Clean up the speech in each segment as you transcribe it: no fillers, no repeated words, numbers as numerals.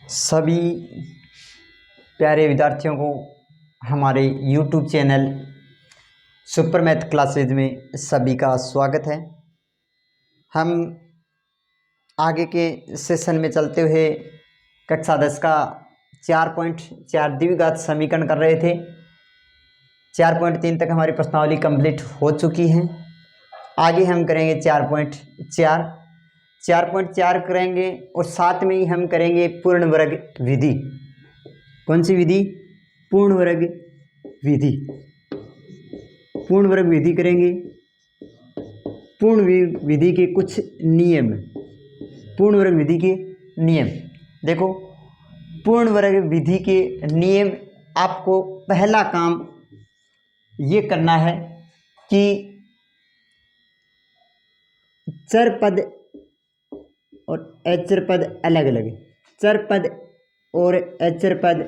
सभी प्यारे विद्यार्थियों को हमारे YouTube channel super math classes में सभी का स्वागत है। हम आगे के सेशन में चलते हुए कक्षा 10 का 4.4 द्विघात समीकरण कर रहे थे। 4.3 तक हमारी प्रश्नावली कंप्लीट हो चुकी है। आगे हम करेंगे 4.4 करेंगे और साथ में ही हम करेंगे पूर्ण वर्ग विधि। कौन सी विधि? पूर्ण वर्ग विधि। पूर्ण वर्ग विधि करेंगे। पूर्ण विधि के कुछ नियम। पूर्ण वर्ग विधि के नियम देखो। पूर्ण वर्ग विधि के नियम, आपको पहला काम ये करना है कि चर पद और अचर पद अलग अलग, चर पद और अचर पद,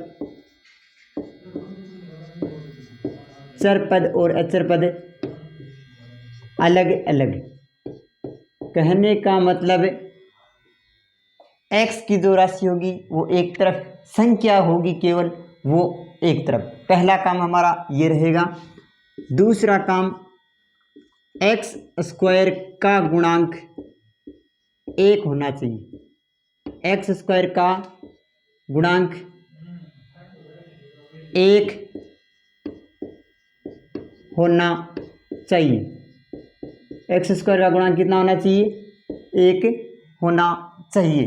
चर पद और अचर पद अलग अलग। कहने का मतलब x की जो राशि होगी वो एक तरफ, संख्या होगी केवल वो एक तरफ। पहला काम हमारा ये रहेगा। दूसरा काम, x स्क्वायर का गुणांक 1 होना चाहिए। x स्क्वायर का गुणांक 1 होना चाहिए। x स्क्वायर का गुणांक कितना होना चाहिए? 1 होना चाहिए।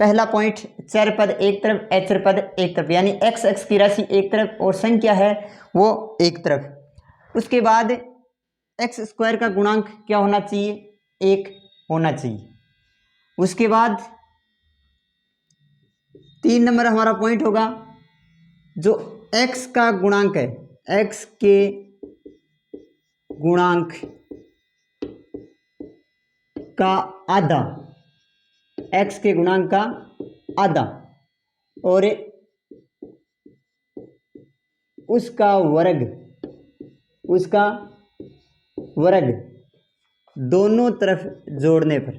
पहला पॉइंट, चर पद एक तरफ, अचर पद एक तरफ, यानी x की राशि एक तरफ और संख्या है वो एक तरफ। उसके बाद x स्क्वायर का गुणांक क्या होना चाहिए? 1 होना चाहिए। उसके बाद 3 नंबर हमारा पॉइंट होगा, जो x का गुणांक है, x के गुणांक का आधा, x के गुणांक का आधा और उसका वर्ग, उसका वर्ग दोनों तरफ जोड़ने पर,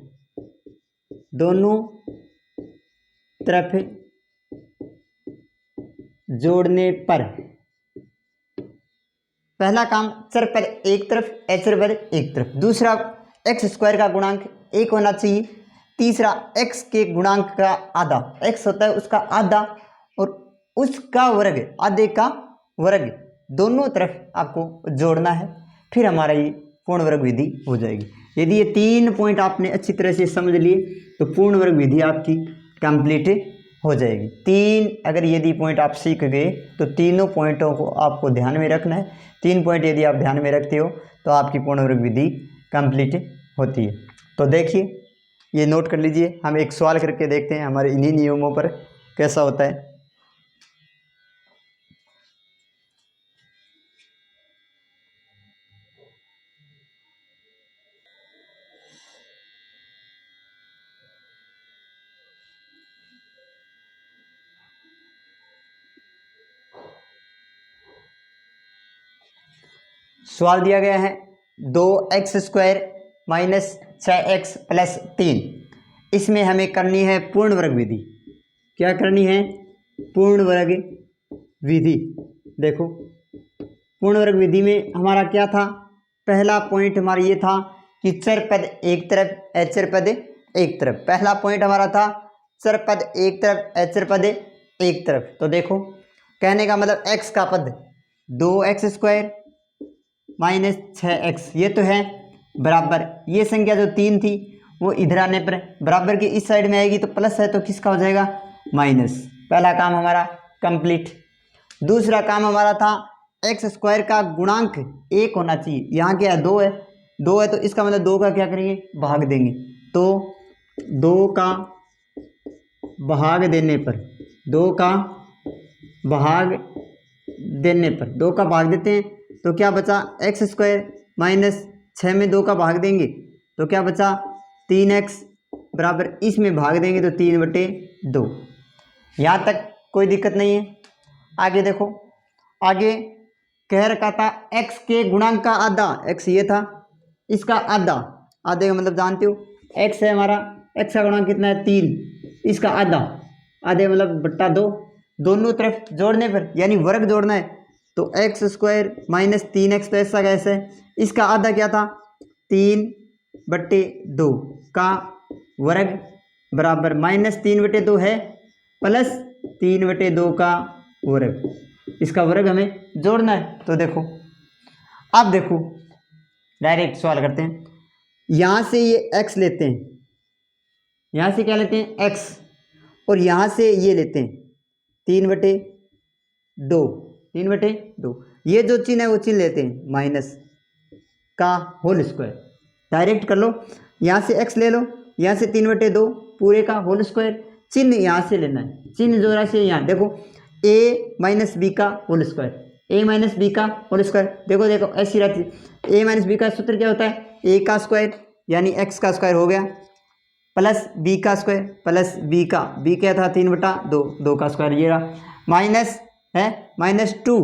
दोनों तरफ जोड़ने पर। पहला काम, चर पद एक तरफ, अचर पद एक तरफ। दूसरा, x स्क्वायर का गुणांक 1 होना चाहिए। तीसरा, x के गुणांक का आधा, x होता है उसका आधा और उसका वर्ग, आधे का वर्ग, दोनों तरफ आपको जोड़ना है। फिर हमारा ये पूर्ण वर्ग विधि हो जाएगी। यदि ये 3 पॉइंट आपने अच्छी तरह से समझ लिए तो पूर्ण वर्ग विधि आपकी कंप्लीट हो जाएगी। 3 अगर यदि पॉइंट आप सीख गए तो तीनों पॉइंटों को आपको ध्यान में रखना है। 3 पॉइंट यदि आप ध्यान में रखते हो तो आपकी पूर्ण वर्ग विधि कंप्लीट होती है। तो देखिए, ये नोट कर लीजिए। हम एक सवाल करके देखते हैं हमारे इन्हीं नियमों पर कैसा होता है। सवाल दिया गया है 2x square minus 6x plus 3। इसमें हमें करनी है पूर्ण वर्ग विधि। क्या करनी है? पूर्ण वर्ग विधि। देखो, पूर्ण वर्ग विधि में हमारा क्या था? पहला पॉइंट हमारा ये था कि चर पद एक तरफ, अचर पद एक तरफ। पहला पॉइंट हमारा था चर पद एक तरफ, अचर पद एक तरफ। तो देखो, कहने का मतलब x का पद 2x स्क्वायर माइनस 6x, ये तो है बराबर, ये संख्या जो 3 थी वो इधर आने पर बराबर की इस साइड में आएगी तो प्लस है तो किसका हो जाएगा? माइनस। पहला काम हमारा कंप्लीट। दूसरा काम हमारा था x स्क्वायर का गुणांक 1 होना चाहिए। यहाँ क्या है? 2 है, 2 है तो इसका मतलब 2 का क्या करेंगे? भाग देंगे। तो 2 का भाग देने पर, 2 का भाग देने पर, 2 का भाग देते हैं तो क्या बचा? x स्क्वायर माइनस 6 में 2 का भाग देंगे तो क्या बचा? 3x बराबर, इसमें भाग देंगे तो 3/2। यहाँ तक कोई दिक्कत नहीं है। आगे देखो, आगे कह रखा था x के गुणांक का आधा, x ये था, इसका आधा, आधे का मतलब जानते हो x है हमारा, x का गुणांक कितना है? 3। इसका आधा, आधे मतलब बट्टा 2, दोनों तरफ जोड़ने पर यानी वर्ग जोड़ना है तो एक्स स्क्वायर माइनस 3x तो ऐसा कैसे, इसका आधा क्या था 3/2 का वर्ग बराबर -3/2 है प्लस 3/2 का वर्ग, इसका वर्ग हमें जोड़ना है। तो देखो अब देखो डायरेक्ट सवाल करते हैं, यहाँ से ये x लेते हैं, यहाँ से क्या लेते हैं x, और यहाँ से ये लेते हैं 3/2, 3/2, ये जो चिन्ह है वो चिन्ह लेते हैं माइनस का होल स्क्वायर, डायरेक्ट कर लो, यहाँ से x ले लो, यहाँ से 3/2 पूरे का होल स्क्वायर, चिन्ह यहाँ से लेना है, चिन्ह जो राशि है यहाँ देखो a माइनस बी का whole square, a minus b का होल स्क्वायर, देखो देखो ऐसी राशि a माइनस बी का सूत्र क्या होता है a का स्क्वायर यानी x का स्क्वायर हो गया प्लस b का स्क्वायर प्लस b का, b क्या था 3/2, 2 का स्क्वायर ये रहा, माइनस है -2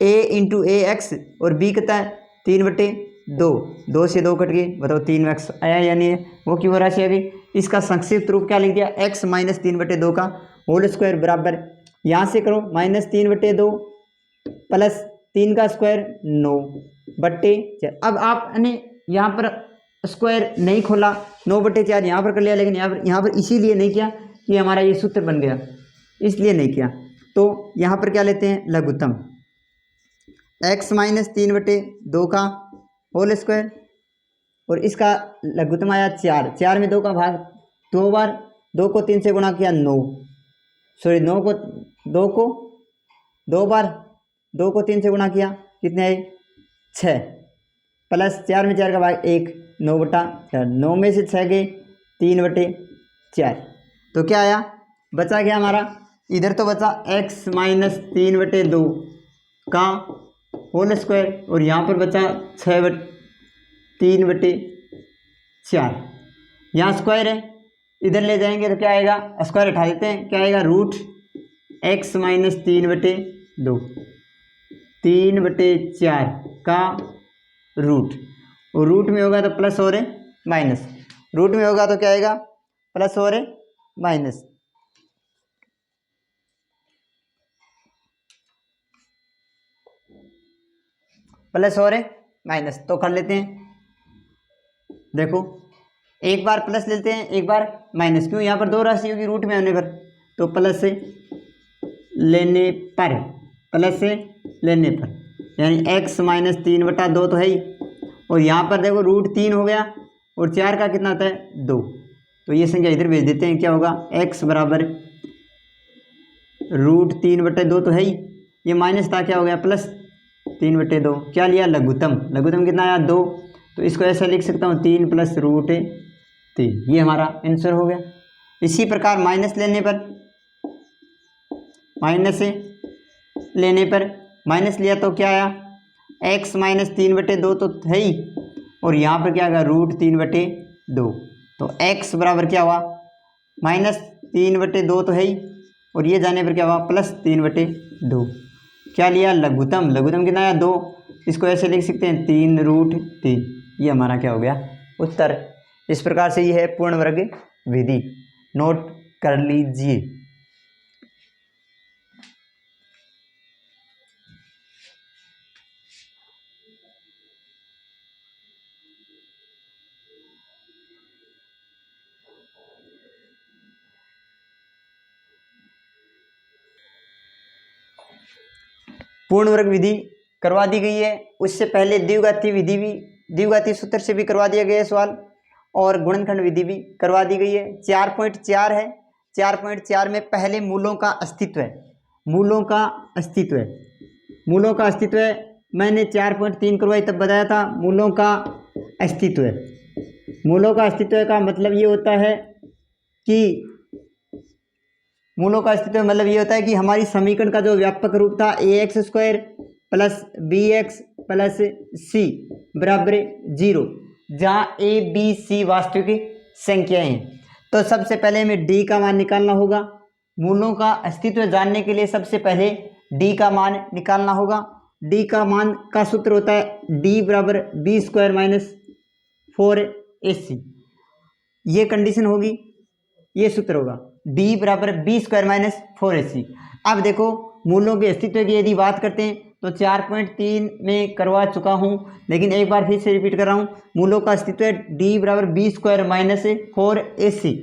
a इंटू ए एक्स और b कितना है 3/2, 2 से 2 कट गए, बताओ 3x आया यानी वो की वो राशि आ गई। इसका संक्षिप्त रूप क्या लिख दिया x माइनस 3/2 का होल स्क्वायर बराबर, यहाँ से करो -3/2 प्लस 3 का स्क्वायर 9/4। अब आपने यहाँ पर स्क्वायर नहीं खोला, 9/4 यहाँ पर कर लिया, लेकिन यहाँ पर इसीलिए नहीं किया कि हमारा ये सूत्र बन गया, इसलिए नहीं किया। तो यहाँ पर क्या लेते हैं लघुत्तम x माइनस 3/2 का होल स्क्वायर, और इसका लघुत्तम आया 4, 4 में 2 का भाग 2 बार, 2 को 3 से गुणा किया 9, सॉरी 9 को 2 बार, 2 को 3 से गुणा किया कितने आए 6, प्लस 4 में 4 का भाग 1, 9/4, 9 में से 6 गए 3/4, तो क्या आया बचा क्या हमारा, इधर तो बचा x माइनस 3/2 का होल स्क्वायर, और यहाँ पर बचा 3/4, यहाँ स्क्वायर है इधर ले जाएंगे तो क्या आएगा, स्क्वायर उठा देते हैं, क्या आएगा रूट x माइनस 3/2, 3/4 का रूट, और रूट में होगा तो प्लस और माइनस, रूट में होगा तो क्या आएगा प्लस और माइनस, प्लस और माइनस, तो कर लेते हैं। देखो एक बार प्लस लेते हैं एक बार माइनस, क्यों यहाँ पर दो राशि होगी रूट में होने पर, तो प्लस से लेने पर, प्लस से लेने पर यानी x माइनस 3/2 तो है ही, और यहाँ पर देखो रूट 3 हो गया और 4 का कितना आता है 2, तो ये संख्या इधर भेज देते हैं, क्या होगा x बराबर रूट 3/2 तो है ही, ये माइनस था क्या हो गया प्लस 3/2, क्या लिया लघुत्तम, लघुत्तम कितना आया 2, तो इसको ऐसा लिख सकता हूँ 3 प्लस रूट 3, ये हमारा आंसर हो गया। इसी प्रकार माइनस लेने पर, माइनस लेने पर माइनस लिया तो क्या आया x माइनस 3/2 तो है ही, और यहाँ पर क्या आएगा रूट 3/2, तो x बराबर क्या हुआ -3/2 तो है ही, और ये जाने पर क्या हुआ प्लस 3/2, क्या लिया लघुत्तम, लघुत्तम कितना आया 2, इसको ऐसे लिख सकते हैं 3√3, ये हमारा क्या हो गया उत्तर। इस प्रकार से ये है पूर्ण वर्ग विधि, नोट कर लीजिए। पूर्ण वर्ग विधि करवा दी गई है, उससे पहले द्विघाती विधि भी, द्विघाती सूत्र से भी करवा दिया गया है सवाल, और गुणनखंड विधि भी करवा दी गई है। 4.4 है, 4.4 में पहले मूलों का अस्तित्व है, मूलों का अस्तित्व है, मूलों का अस्तित्व है, मैंने 4.3 करवाई तब बताया था मूलों का अस्तित्व है। मूलों का अस्तित्व का मतलब ये होता है कि मूलों का अस्तित्व मतलब ये होता है कि हमारी समीकरण का जो व्यापक रूप था ax² plus bx plus c बराबर 0, जहाँ a b c वास्तविक संख्याएं हैं। तो सबसे पहले हमें d का मान निकालना होगा, मूलों का अस्तित्व जानने के लिए सबसे पहले d का मान निकालना होगा। d का मान का सूत्र होता है d बराबर b² माइनस 4ac, ये कंडीशन होगी, ये सूत्र होगा डी बराबर बी स्क्वायर माइनस 4ac। अब देखो मूलों के अस्तित्व की यदि बात करते हैं तो 4.3 में करवा चुका हूँ, लेकिन एक बार फिर से रिपीट कर रहा हूँ। मूलों का अस्तित्व है डी बराबर बी स्क्वायर माइनस 4ac,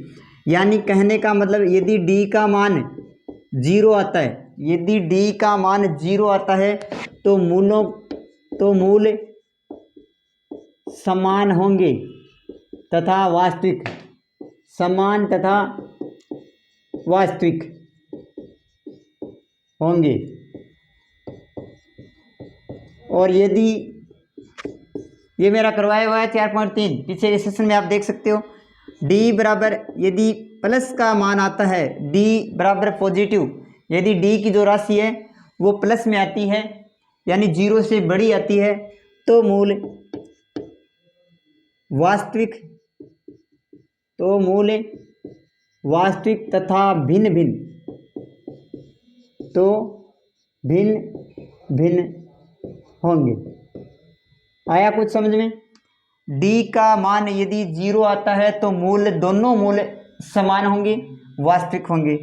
यानी कहने का मतलब यदि डी का मान 0 आता है, यदि डी का मान 0 आता है तो मूल समान होंगे तथा वास्तविक, समान तथा वास्तविक होंगे। और यदि ये मेरा करवाया हुआ है 4.3, पीछे के सेशन में आप देख सकते हो। डी बराबर यदि प्लस का मान आता है, डी बराबर पॉजिटिव, यदि डी की जो राशि है वो प्लस में आती है यानी 0 से बड़ी आती है तो मूल वास्तविक तथा भिन्न भिन्न होंगे। आया कुछ समझ में? डी का मान यदि 0 आता है तो दोनों मूल समान होंगे, वास्तविक होंगे।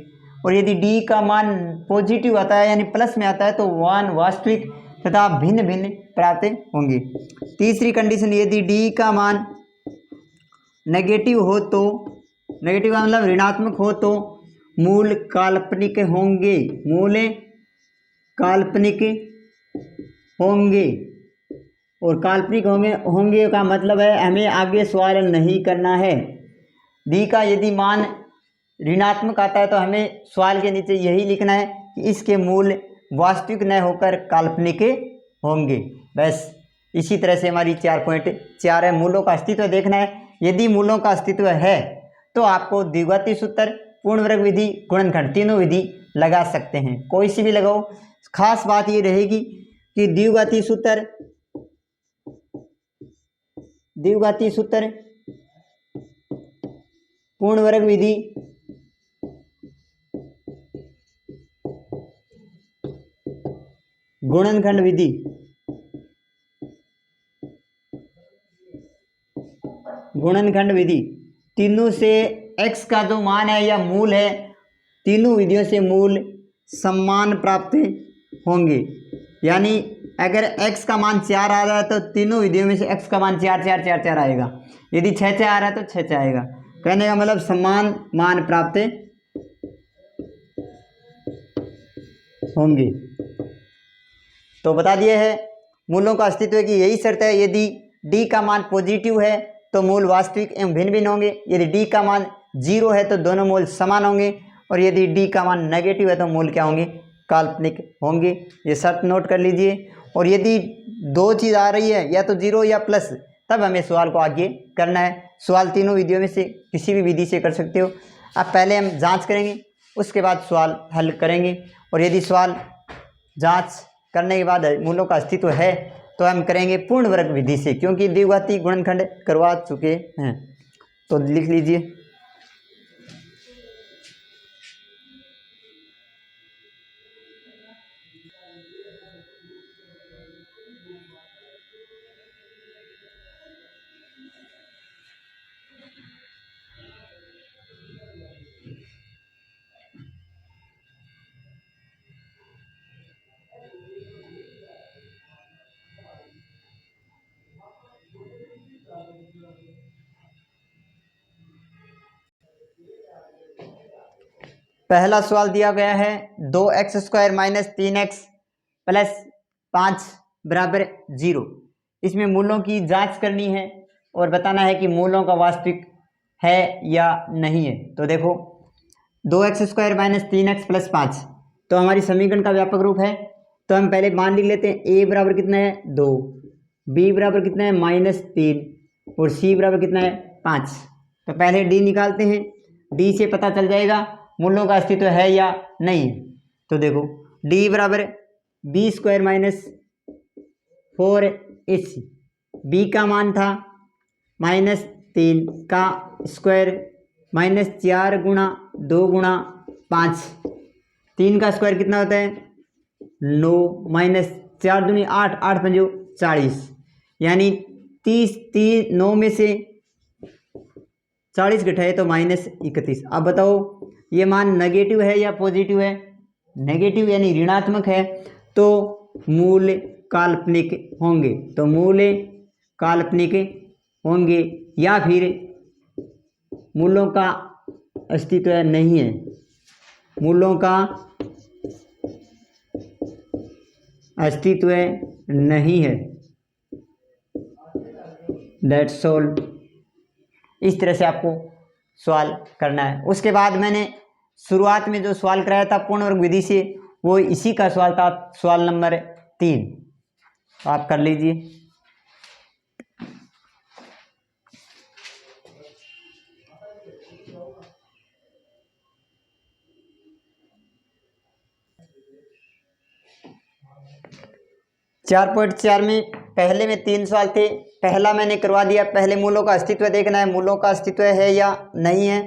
और यदि डी का मान पॉजिटिव आता है यानी प्लस में आता है तो वास्तविक तथा भिन्न प्राप्त होंगे। तीसरी कंडीशन, यदि डी का मान नेगेटिव हो तो, नेगेटिव का मतलब ऋणात्मक हो तो मूल काल्पनिक होंगे, और काल्पनिक होंगे का मतलब है हमें आगे सवाल नहीं करना है। डी का यदि मान ऋणात्मक आता है तो हमें सवाल के नीचे यही लिखना है कि इसके मूल वास्तविक न होकर काल्पनिक होंगे। बस इसी तरह से हमारी 4.4 है, मूलों का अस्तित्व देखना है। यदि मूलों का अस्तित्व है तो आपको द्विघाती सूत्र, पूर्ण वर्ग विधि, गुणनखंड तीनों विधि लगा सकते हैं, कोई सी भी लगाओ। खास बात ये रहेगी कि द्विघाती सूत्र, पूर्ण वर्ग विधि, गुणनखंड विधि, तीनों से x का जो मान है या मूल है, तीनों विधियों से मूल समान प्राप्त होंगे। यानी अगर x का मान 4 आ रहा है तो तीनों विधियों में से x का मान 4 4 4 4 आएगा। यदि 6 6 आ रहा है तो 6 6 आएगा। कहने का मतलब समान मान प्राप्त होंगे। तो बता दिए है मूलों का अस्तित्व की यही शर्त है। यदि d का मान पॉजिटिव है तो मूल वास्तविक एवं भिन्न होंगे। यदि d का मान 0 है तो दोनों मूल समान होंगे। और यदि d का मान नेगेटिव है तो मूल क्या होंगे? काल्पनिक होंगे। ये शर्त नोट कर लीजिए। और यदि दो चीज़ आ रही है, या तो 0 या प्लस, तब हमें सवाल को आगे करना है। सवाल तीनों विधियों में से किसी भी विधि से कर सकते हो। अब पहले हम जांच करेंगे, उसके बाद सवाल हल करेंगे। और यदि सवाल जांच करने के बाद मूलों का अस्तित्व है तो हम करेंगे पूर्ण वर्ग विधि से, क्योंकि द्विघाती गुणनखंड करवा चुके हैं। तो लिख लीजिए। पहला सवाल दिया गया है 2x² माइनस 3x प्लस 5 बराबर 0। इसमें मूलों की जांच करनी है और बताना है कि मूलों का वास्तविक है या नहीं है। तो देखो 2x² माइनस 3x प्लस 5 तो हमारी समीकरण का व्यापक रूप है। तो हम पहले मान लिख लेते हैं। a बराबर कितना है? 2, b बराबर कितना है? -3 और c बराबर कितना है? 5। तो पहले d निकालते हैं। d से पता चल जाएगा मूलों का अस्तित्व है या नहीं है। तो देखो d बराबर b² माइनस 4ac, b का मान था -3 का स्क्वायर -4 गुणा 2 गुणा 5, 3 का स्क्वायर कितना होता है? 9 -4 दूनी 8, 8 पंजो 40, यानी 30 9 में से 40 घटाए तो -31। अब बताओ ये मान नेगेटिव है या पॉजिटिव है? नेगेटिव यानी ऋणात्मक है, तो मूल काल्पनिक होंगे। तो मूल काल्पनिक होंगे या फिर मूलों का अस्तित्व नहीं है, मूलों का अस्तित्व नहीं है। That's all. इस तरह से आपको सवाल करना है। उसके बाद मैंने शुरुआत में जो सवाल कराया था पूर्ण वर्ग विधि से, वो इसी का सवाल था, सवाल नंबर 3। तो आप कर लीजिए। चार पॉइंट 4 में पहले में 3 सवाल थे। पहला मैंने करवा दिया, पहले मूलों का अस्तित्व देखना है, मूलों का अस्तित्व है या नहीं है,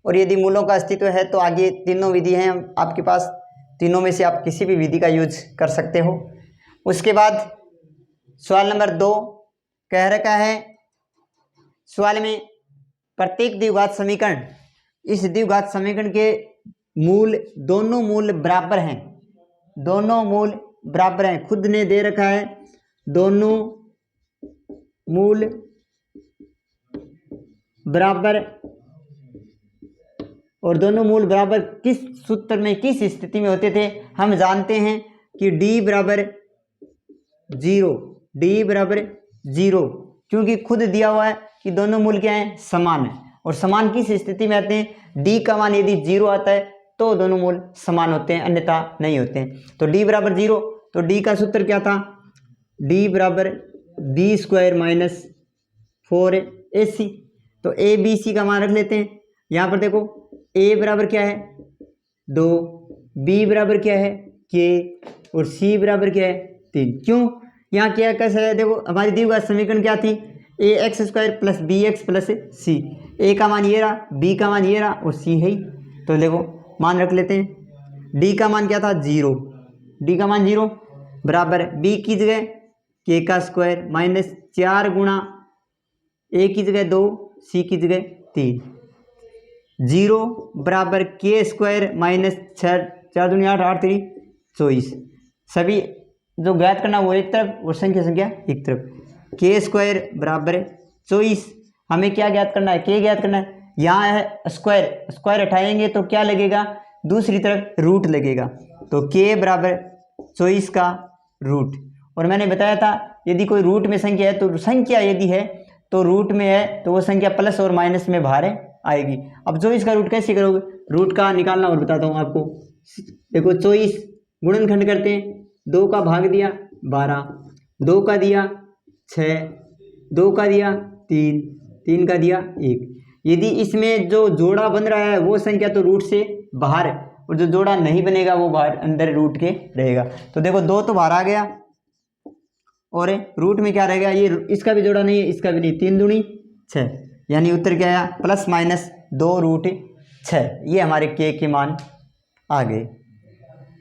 और यदि मूलों का अस्तित्व है तो आगे तीनों विधि हैं आपके पास, तीनों में से आप किसी भी विधि का यूज कर सकते हो। उसके बाद सवाल नंबर 2 कह रखा है, सवाल में प्रत्येक द्विघात समीकरण, इस द्विघात समीकरण के मूल, दोनों मूल बराबर हैं, दोनों मूल बराबर हैं, खुद ने दे रखा है दोनों मूल बराबर, और दोनों मूल बराबर किस सूत्र में, किस स्थिति में होते थे? हम जानते हैं कि d बराबर 0, d बराबर 0, क्योंकि खुद दिया हुआ है कि दोनों मूल क्या हैं? समान है। और समान किस स्थिति में आते हैं? d का मान यदि 0 आता है तो दोनों मूल समान होते हैं, अन्यथा नहीं होते हैं। तो d बराबर 0, तो d का सूत्र क्या था? d बराबर b² - 4ac। तो a b c का मान रख लेते हैं। यहाँ पर देखो a बराबर क्या है? 2, b बराबर क्या है? k, और c बराबर क्या है? 3। क्यों? यहाँ क्या कैसे है? देखो हमारी द्विघात समीकरण क्या थी? ax² + bx + c। a का मान ये रहा, b का मान ये रहा, और c है ही। तो देखो मान रख लेते हैं। d का मान क्या था? 0, d का मान 0 बराबर b की जगह k² - 4 गुणा a की जगह 2, c की जगह 3, 0 बराबर k² - 6, 4 दूनी 8, 8 3 24। सभी जो ज्ञात करना वो एक तरफ और संख्या एक तरफ। k² बराबर 24। हमें क्या ज्ञात करना है? k ज्ञात करना है। यहाँ है स्क्वायर, स्क्वायर हटाएंगे तो क्या लगेगा? दूसरी तरफ रूट लगेगा। तो k बराबर 24 का रूट। और मैंने बताया था यदि कोई रूट में संख्या है, तो संख्या यदि है तो रूट में है तो वो संख्या प्लस और माइनस में बाहर आएगी। अब 24 का रूट कैसे करोगे? रूट का निकालना और बताता हूँ आपको। देखो 24 गुणनखंड करते हैं, 2 का भाग दिया 12, 2 का दिया 6, 2 का दिया 3, 3 का दिया 1। यदि इसमें जो जोड़ा बन रहा है वो संख्या तो रूट से बाहर है, और जो जोड़ा नहीं बनेगा वो बाहर अंदर रूट के रहेगा। तो देखो 2 तो बाहर आ गया, और रूट में क्या रहेगा? ये इसका भी जोड़ा नहीं है, इसका भी नहीं। 3 दूनी 6, यानी उत्तर क्या आया? +-2√6। ये हमारे k के मान आ गए।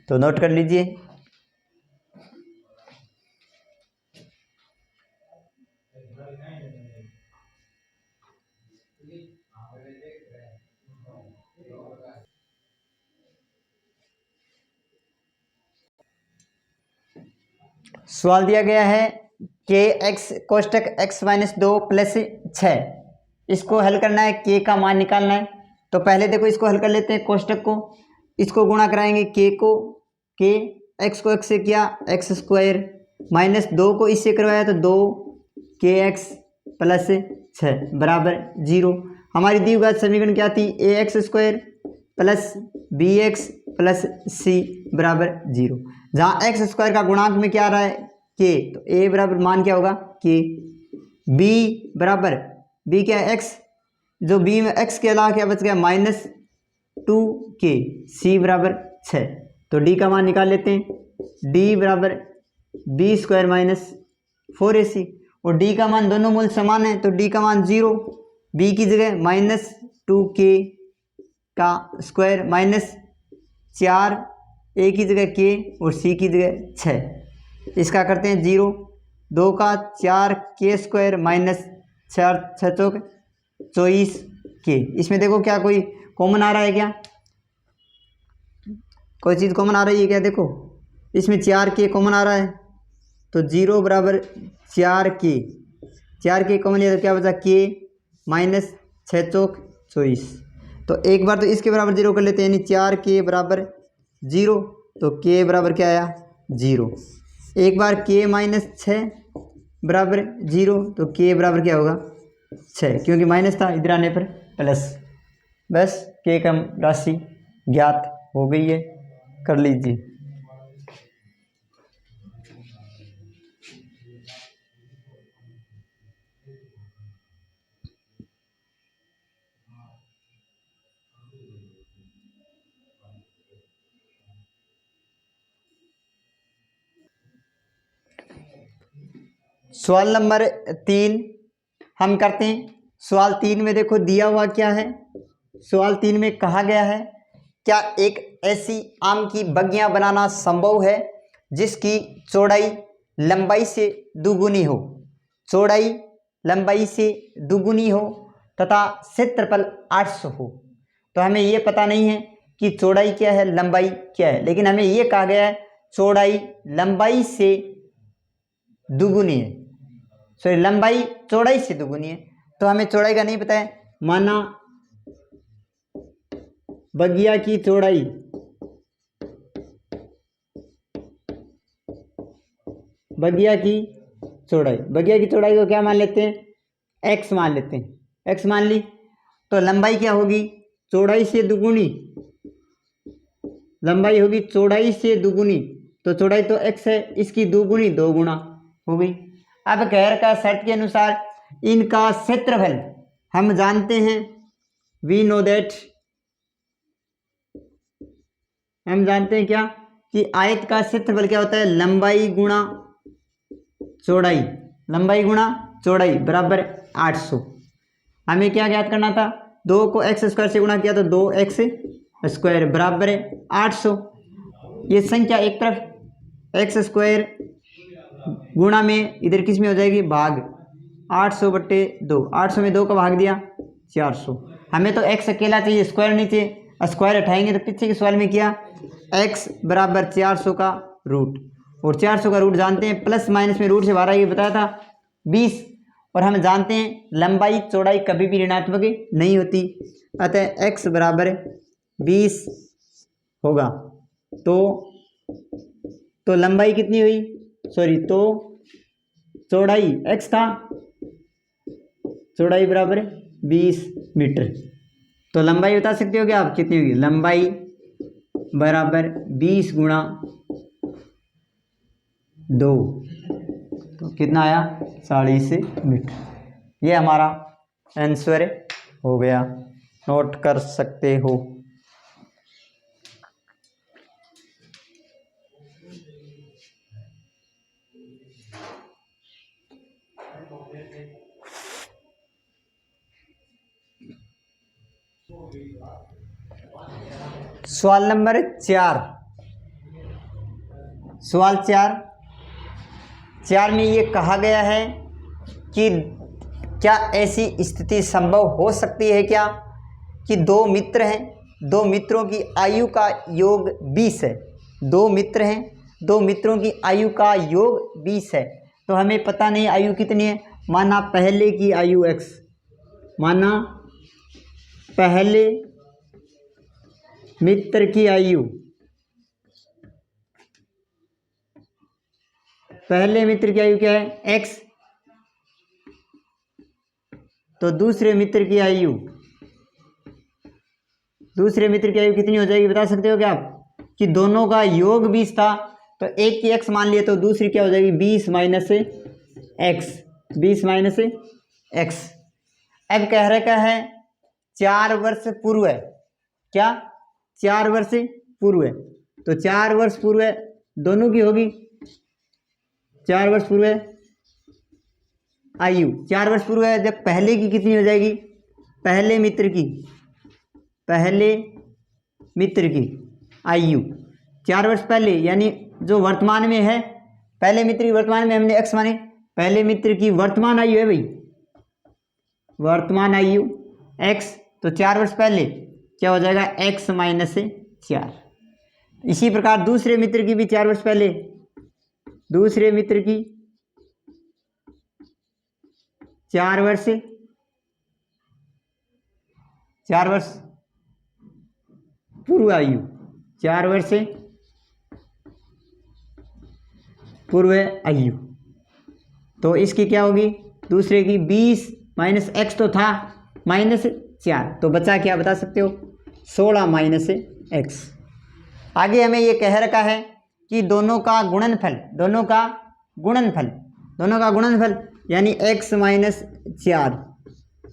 तो नोट कर लीजिए। सवाल दिया गया है kx कोष्टक x-2 + 6, इसको हल करना है, k का मान निकालना है। तो पहले देखो इसको हल कर लेते हैं, कोष्टक को, इसको गुणा कराएंगे k को, k, x को x से किया x² -2 को इससे करवाया तो 2kx + 6 बराबर 0। हमारी द्विघात समीकरण क्या थी? ax² + bx + c बराबर 0। जहाँ x² का गुणांक में क्या आ रहा है? k, तो a बराबर मान क्या होगा? k। b बराबर, b क्या है? x, जो b में x के अलावा क्या बच गया? -2k, c बराबर 6। तो d का मान निकाल लेते हैं। d बराबर b² - 4ac, और d का मान दोनों मूल समान है तो d का मान 0, b की जगह -2k का स्क्वायर -4, a की जगह k और c की जगह 6। इसका करते हैं 0, 2 का 4k² - 4 6 24, के। इसमें देखो क्या कोई कॉमन आ रहा है क्या, कोई चीज़ कॉमन आ रही है क्या, देखो इसमें 4k कॉमन आ रहा है, तो 0 बराबर 4k, 4k कॉमन लिया तो क्या बचा k माइनस 6 चौक 24। तो एक बार तो इसके बराबर 0 कर लेते हैं, यानी 4k बराबर 0, तो k बराबर क्या आया 0। एक बार k माइनस 6 बराबर 0, तो k बराबर क्या होगा 6, क्योंकि माइनस था, इधर आने पर प्लस। बस k का राशि ज्ञात हो गई है, कर लीजिए। सवाल नंबर 3 हम करते हैं। सवाल 3 में देखो दिया हुआ क्या है, सवाल 3 में कहा गया है क्या एक ऐसी आम की बगियां बनाना संभव है जिसकी चौड़ाई लंबाई से दुगुनी हो, चौड़ाई लंबाई से दुगुनी हो तथा क्षेत्रफल 800 हो। तो हमें ये पता नहीं है कि चौड़ाई क्या है लंबाई क्या है, लेकिन हमें ये कहा गया है चौड़ाई लंबाई से दुगुनी है, सॉरी लंबाई चौड़ाई से दुगुनी है। तो हमें चौड़ाई का नहीं पता है, माना बगिया की चौड़ाई बगिया की चौड़ाई को क्या मान लेते हैं x मान लेते हैं, x मान ली तो लंबाई क्या होगी चौड़ाई से दुगुनी, लंबाई होगी चौड़ाई से दुगुनी, तो चौड़ाई तो x है, इसकी दुगुनी 2 गुना हो गई। अब गैर का शर्त के अनुसार इनका क्षेत्रफल हम जानते हैं, वी नो दैट, हम जानते हैं क्या कि आयत का क्षेत्रफल क्या होता है लंबाई गुणा चौड़ाई, लंबाई गुणा चौड़ाई बराबर 800। हमें क्या ज्ञात करना था, 2 को x स्क्वायर से गुणा किया तो 2x स्क्वायर बराबर 800। ये संख्या एक तरफ x स्क्वायर गुणा में इधर किस में हो जाएगी भाग, 800/2, 800 में 2 का भाग दिया 400। हमें तो x अकेला चाहिए, स्क्वायर नहीं चाहिए, स्क्वायर हटाएंगे तो पीछे के सवाल में किया x बराबर 400 का रूट, और 400 का रूट जानते हैं प्लस माइनस में रूट से बाहर ये बताया था 20, और हम जानते हैं लंबाई चौड़ाई कभी भी ऋणात्मक नहीं होती, अतः x बराबर 20 होगा। तो लंबाई कितनी हुई, सॉरी तो चौड़ाई x था, चौड़ाई बराबर 20 मीटर। तो लंबाई बता सकते हो क्या आप कितनी होगी, लंबाई बराबर 20 गुणा 2, तो कितना आया 40 मीटर। ये हमारा आंसर हो गया, नोट कर सकते हो। सवाल नंबर 4, सवाल 4 में ये कहा गया है कि क्या ऐसी स्थिति संभव हो सकती है क्या कि 2 मित्र हैं, 2 मित्रों की आयु का योग 20 है, 2 मित्र हैं, 2 मित्रों की आयु का योग 20 है। तो हमें पता नहीं आयु कितनी है, माना पहले की आयु x, माना पहले मित्र की आयु, पहले मित्र की आयु क्या है x, तो दूसरे मित्र की आयु, दूसरे मित्र की आयु कितनी हो जाएगी बता सकते हो क्या आप, कि दोनों का योग 20 था, तो एक की x मान लिया तो दूसरी क्या हो जाएगी 20 माइनस x, 20 माइनस x। अब कह रखा है 4 वर्ष पूर्व, क्या 4 वर्ष पूर्व, तो 4 वर्ष पूर्व दोनों की होगी, 4 वर्ष पूर्व आयु, 4 वर्ष पूर्व है, जब पहले की कितनी हो जाएगी, पहले मित्र की, पहले मित्र की आयु 4 वर्ष पहले, यानी जो वर्तमान में है, पहले मित्र की वर्तमान में हमने x माने, पहले मित्र की वर्तमान आयु है भाई, वर्तमान आयु x तो 4 वर्ष पहले क्या हो जाएगा x माइनस 4। इसी प्रकार दूसरे मित्र की भी 4 वर्ष पहले, दूसरे मित्र की 4 वर्ष पूर्व आयु, 4 वर्ष पूर्व आयु, तो इसकी क्या होगी, दूसरे की 20 माइनस x तो था -4, तो बचा क्या बता सकते हो, 16 माइनस x। आगे हमें ये कह रखा है कि दोनों का गुणनफल यानी x माइनस 4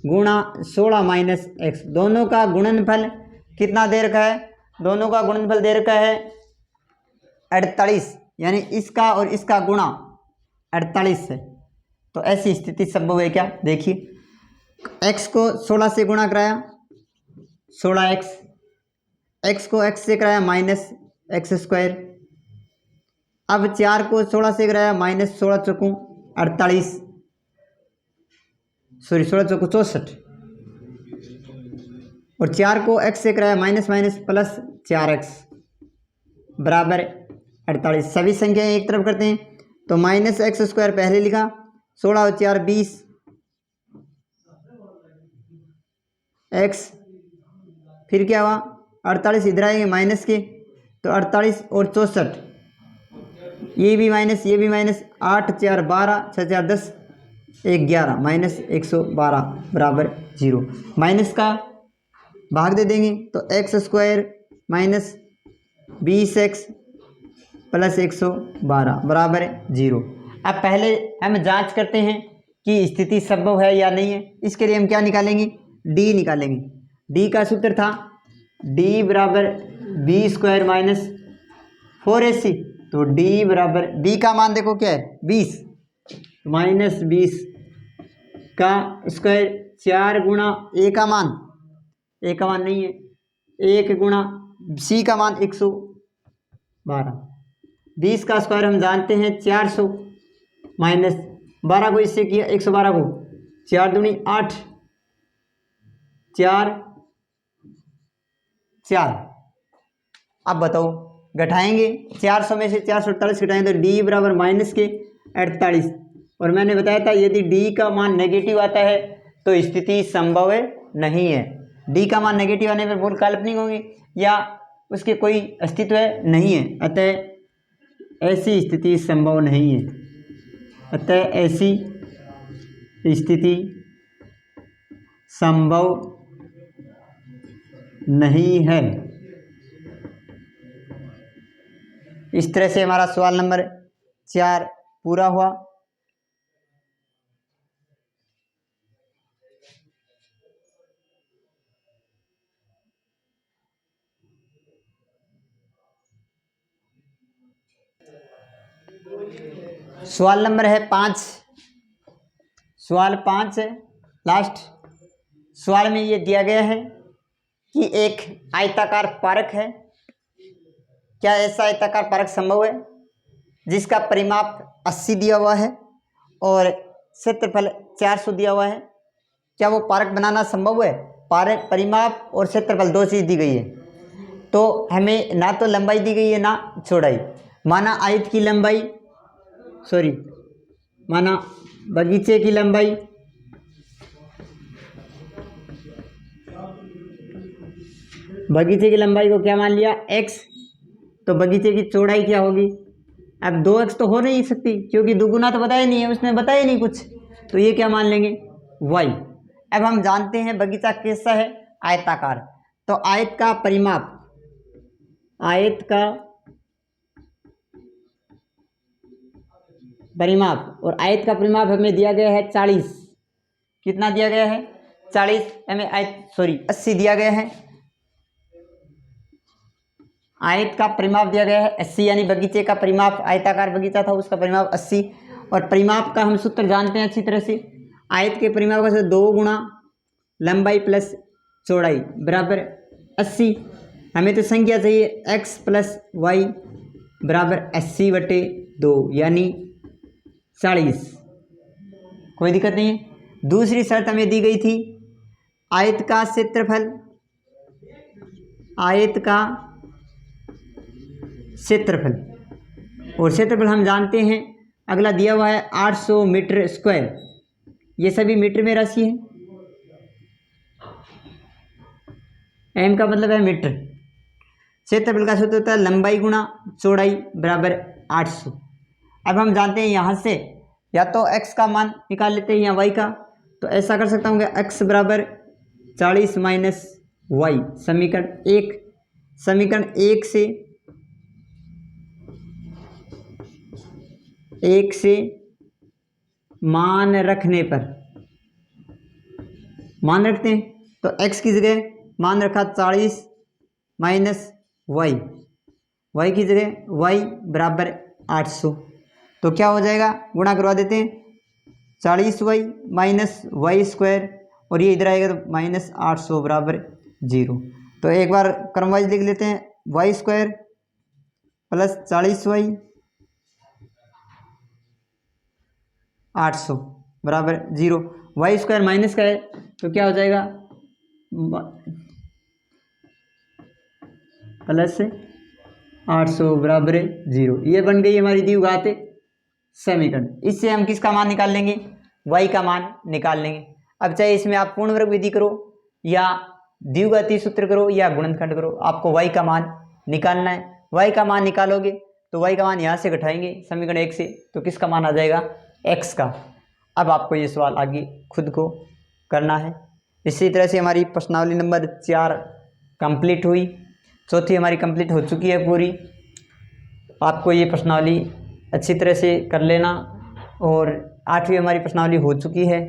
गुणा 16 माइनस x, दोनों का गुणनफल कितना दे रखा है, दोनों का गुणनफल दे रखा है 48, यानी इसका और इसका गुणा 48 है। तो ऐसी स्थिति संभव है क्या, देखिए x को 16 से गुणा कराया 16x, x को x से कराया -x², अब 4 को 16 से कराया -16 चौकू 48, सॉरी 16 चौकू 64, और 4 को x से कराया माइनस प्लस 4x बराबर 48। सभी संख्याएं एक तरफ करते हैं तो -x² पहले लिखा, 16 और 4 20, x फिर क्या हुआ 48 इधर आएंगे माइनस के, तो 48 और 64, ये भी माइनस 8 4 12 6 4 10 1 11 -112 बराबर 0। माइनस का भाग दे देंगे तो x² माइनस 20x प्लस 112 बराबर 0। अब पहले हम जांच करते हैं कि स्थिति संभव है या नहीं है। इसके लिए हम क्या निकालेंगे, d निकालेंगे। d का सूत्र था d बराबर b² माइनस 4ac, तो d बराबर b का मान देखो क्या है 20 माइनस 20 का स्क्वायर 4 गुणा a का मान नहीं है 1 गुणा c का मान 112, 20 का स्क्वायर हम जानते हैं 400 माइनस 12 को इससे किया 112 को 4 दूनी 8 4 4। अब बताओ घटाएंगे 400 में से 448 घटाएंगे तो d बराबर माइनस के 48, और मैंने बताया था यदि d का मान नेगेटिव आता है तो स्थिति संभव नहीं है। d का मान नेगेटिव आने पर मूल काल्पनिक होंगे या उसके कोई अस्तित्व नहीं है, अतः ऐसी स्थिति संभव नहीं है, अतः ऐसी स्थिति संभव नहीं है। इस तरह से हमारा सवाल नंबर 4 पूरा हुआ। सवाल नंबर है 5, सवाल 5 है लास्ट। सवाल में ये दिया गया है कि एक आयताकार पारक है, क्या ऐसा आयताकार पारक संभव है जिसका परिमाप 80 दिया हुआ है और क्षेत्रफल 400 दिया हुआ है, क्या वो पारक बनाना संभव है। पारक परिमाप और क्षेत्रफल दो चीज़ दी गई है, तो हमें ना तो लंबाई दी गई है ना चौड़ाई। माना आयत की लंबाई माना बगीचे की लंबाई को क्या मान लिया x, तो बगीचे की चौड़ाई क्या होगी। अब 2x तो हो नहीं सकती क्योंकि दुगुना तो बताया नहीं है, उसने बताया नहीं कुछ, तो ये क्या मान लेंगे y। अब हम जानते हैं बगीचा कैसा है, आयताकार, तो आयत का परिमाप और आयत का परिमाप हमें दिया गया है 40। कितना दिया गया है 40, हमें 80 दिया गया है। आयत का परिमाप दिया गया है 80, यानी बगीचे का परिमाप, आयताकार बगीचा था उसका परिमाप 80, और परिमाप का हम सूत्र जानते हैं अच्छी तरह से। आयत के परिमाप का 2 गुणा लंबाई प्लस चौड़ाई बराबर 80। हमें तो संख्या चाहिए x प्लस वाई बराबर 80/2 यानी 40। कोई दिक्कत नहीं है। दूसरी शर्त हमें दी गई थी आयत का क्षेत्रफल, आयत का क्षेत्रफल, और क्षेत्रफल हम जानते हैं, अगला दिया हुआ है 800 मीटर स्क्वायर, ये सभी मीटर में राशि है। एम का मतलब है मीटर। क्षेत्रफल का सूत्र होता है लंबाई गुणा चौड़ाई बराबर 800। अब हम जानते हैं यहाँ से या तो x का मान निकाल लेते हैं या y का, तो ऐसा कर सकता हूँ कि x बराबर 40 माइनस वाई, समीकरण एक। समीकरण एक से मान रखने पर, मान रखते हैं तो x की जगह मान रखा 40 माइनस वाई, वाई की जगह y बराबर 800, तो क्या हो जाएगा, गुणा करवा देते हैं, 40y माइनस वाई स्क्वायर, और ये इधर आएगा तो माइनस 800 बराबर 0। तो एक बार क्रमवाइज लिख लेते हैं, वाई स्क्वायर प्लस 40y 800 बराबर 0। वाई स्क्वायर माइनस का है तो क्या हो जाएगा, प्लस 800 बराबर 0। ये बन गई हमारी द्विघात समीकरण। इससे हम किसका मान निकाल लेंगे, y का मान निकाल लेंगे। अब चाहे इसमें आप पूर्ण वर्ग विधि करो या द्विघाती सूत्र करो या गुणनखंड करो, आपको y का मान निकालना है। y का मान निकालोगे तो y का मान यहाँ से घटाएंगे समीकरण एक से, तो किसका मान आ जाएगा, x का। अब आपको ये सवाल आगे खुद को करना है। इसी तरह से हमारी प्रश्नावली नंबर 4 कंप्लीट हुई, चौथी हमारी कंप्लीट हो चुकी है पूरी। आपको ये प्रश्नावली अच्छी तरह से कर लेना, और 8वीं हमारी प्रश्नावली हो चुकी है,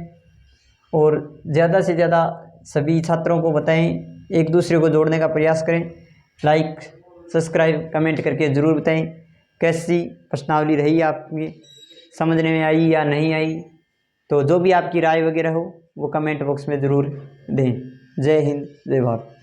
और ज़्यादा से ज़्यादा सभी छात्रों को बताएं, एक दूसरे को जोड़ने का प्रयास करें। लाइक सब्सक्राइब कमेंट करके ज़रूर बताएं कैसी प्रश्नावली रही आपकी, समझने में आई या नहीं आई। तो जो भी आपकी राय वगैरह हो वो कमेंट बॉक्स में ज़रूर दें। जय हिंद, जय भारत।